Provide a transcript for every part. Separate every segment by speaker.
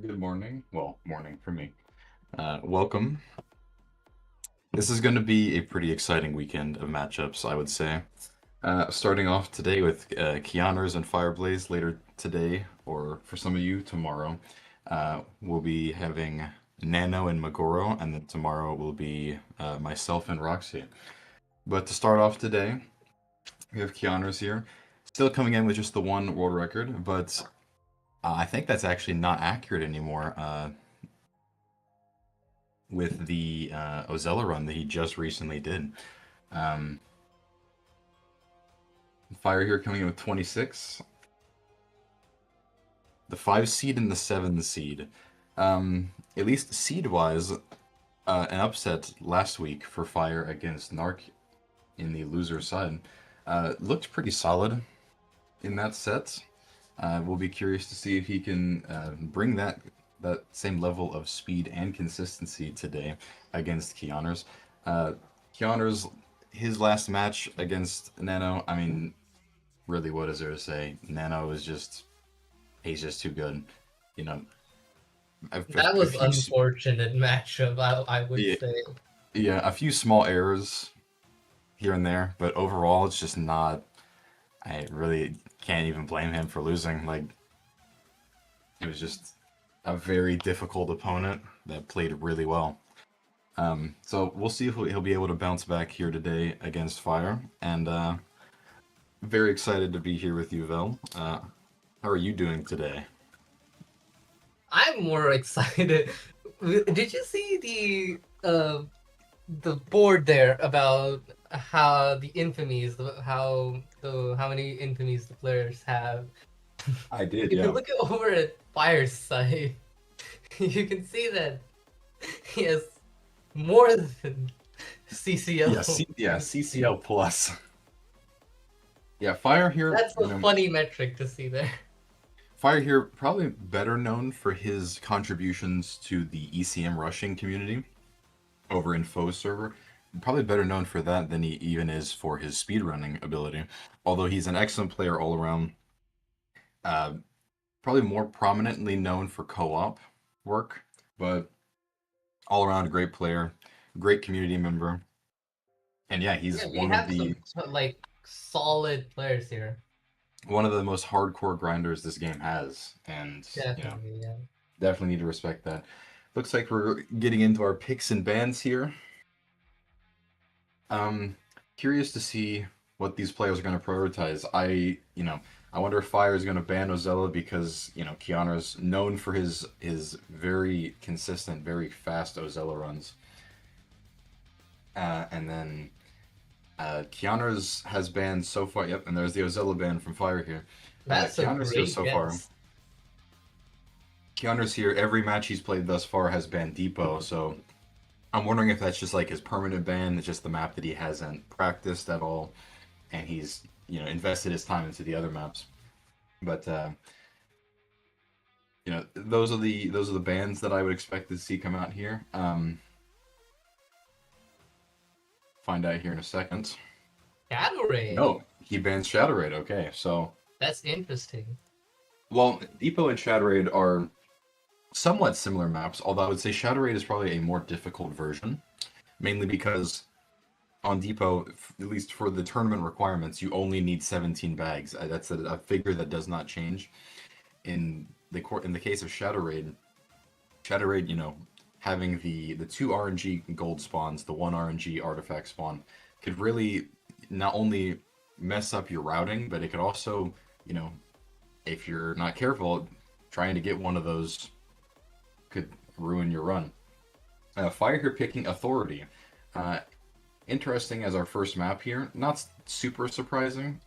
Speaker 1: Good morning. Well, morning for me. Welcome. This is going to be a pretty exciting weekend of matchups, I would say. Starting off today with Kianerz and FireBlaze later today, or for some of you, tomorrow. We'll be having Nano and Magoro, and then tomorrow will be myself and Roxy. But to start off today, we have Kianerz here, still coming in with just the one world record, but I think that's actually not accurate anymore. With the Ozella run that he just recently did. Um, Fire here coming in with 26. The 5 seed and the 7 seed. At least seed wise, an upset last week for Fire against Narc in the loser side. Looked pretty solid in that set. We'll be curious to see if he can bring that same level of speed and consistency today against Kianerz. Kianerz, his last match against Nano, I mean, really, what is there to say? Nano is he's just too good. You know,
Speaker 2: That
Speaker 1: a
Speaker 2: was
Speaker 1: few,
Speaker 2: unfortunate matchup, I would
Speaker 1: yeah,
Speaker 2: say.
Speaker 1: yeah, a few small errors here and there, but overall, it's just not. I really can't even blame him for losing. Like, it was just a very difficult opponent that played really well. So we'll see if he'll be able to bounce back here today against Fire. And very excited to be here with you, Vel. How are you doing today?
Speaker 2: I'm more excited. Did you see the board there about how the infamies, how many infamies the players have?
Speaker 1: I did,
Speaker 2: If you
Speaker 1: yeah.
Speaker 2: look over at Fire's side, you can see that he has more than
Speaker 1: Yeah,
Speaker 2: CCL.
Speaker 1: CCL plus. Yeah, Fire here,
Speaker 2: That's a funny metric to see there.
Speaker 1: Fire here probably better known for his contributions to the ECM rushing community over in Foe's server. Probably better known for that than he even is for his speedrunning ability. Although he's an excellent player all around. Uh, Probably more prominently known for co-op work, but all around a great player, great community member. And yeah, he's
Speaker 2: Yeah, we have some like solid players here.
Speaker 1: one of the most hardcore grinders this game has, and
Speaker 2: Definitely, yeah.
Speaker 1: definitely need to respect that. Looks like we're getting into our picks and bans here. Um, Curious to see what these players are going to prioritize. I wonder if Fire is going to ban Ozella because Kianer's known for his very consistent, very fast Ozella runs, and then Kianerz has banned so far. Yep, and there's the Ozella ban from Fire here.
Speaker 2: That's a
Speaker 1: Kianerz here
Speaker 2: great
Speaker 1: so far.
Speaker 2: guess.
Speaker 1: Kianerz here. Every match he's played thus far has banned Depot, so I'm wondering if that's just like his permanent ban. It's just the map that he hasn't practiced at all, and he's invested his time into the other maps. But those are the bans that I would expect to see come out here. Find out here in a second.
Speaker 2: Gatorade.
Speaker 1: No, he bans Shadowraid. Okay, so
Speaker 2: That's interesting.
Speaker 1: well, Depot and Shadowraid are somewhat similar maps, although I would say Shadowraid is probably a more difficult version, mainly because on Depot, at least for the tournament requirements, you only need 17 bags. That's a figure that does not change. In the case of Shadowraid, having the two RNG gold spawns, the one RNG artifact spawn, could really not only mess up your routing, but it could also, you know, if you're not careful, trying to get one of those could ruin your run. Fire here picking Authority. Uh, Interesting as our first map here. Not super surprising.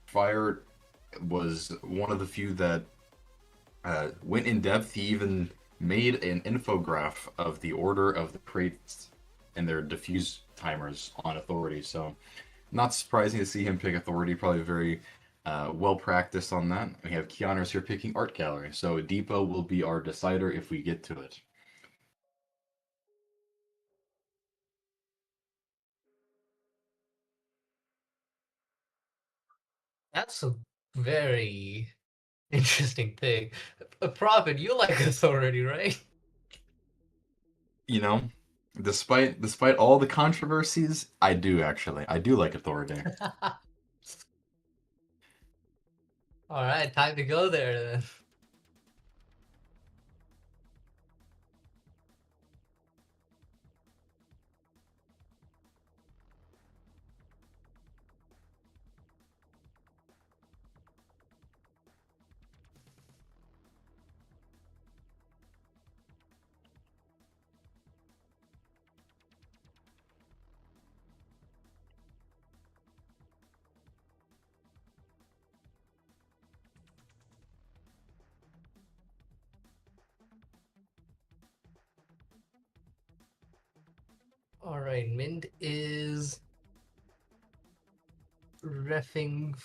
Speaker 1: Fire was one of the few that went in depth. He even made an infograph of the order of the crates and their diffuse timers on Authority. So, not surprising to see him pick Authority. Probably very well practiced on that. We have Kianerz here picking Art Gallery. So, Depot will be our decider if we get to it.
Speaker 2: That's a very Interesting thing. A prophet, you like authority, right?
Speaker 1: You know, despite all the controversies, I do actually. I do like authority.
Speaker 2: All right, time to go there then. All right, Mint is refing